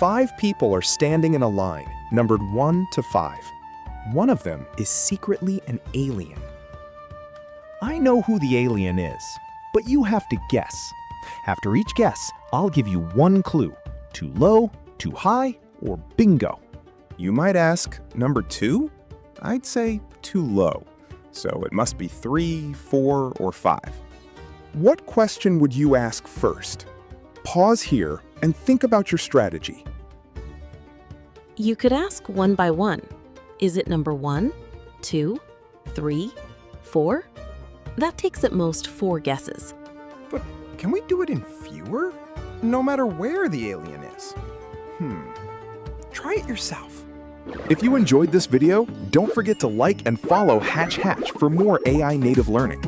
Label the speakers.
Speaker 1: 5 people are standing in a line, numbered 1 to 5. One of them is secretly an alien. I know who the alien is, but you have to guess. After each guess, I'll give you one clue: too low, too high, or bingo. You might ask, number 2? I'd say too low, so it must be 3, 4, or 5. What question would you ask first? Pause here and think about your strategy.
Speaker 2: You could ask one by one. Is it number 1, 2, 3, 4? That takes at most 4 guesses.
Speaker 1: But can we do it in fewer? No matter where the alien is. Try it yourself. If you enjoyed this video, don't forget to like and follow Hatch for more AI native learning.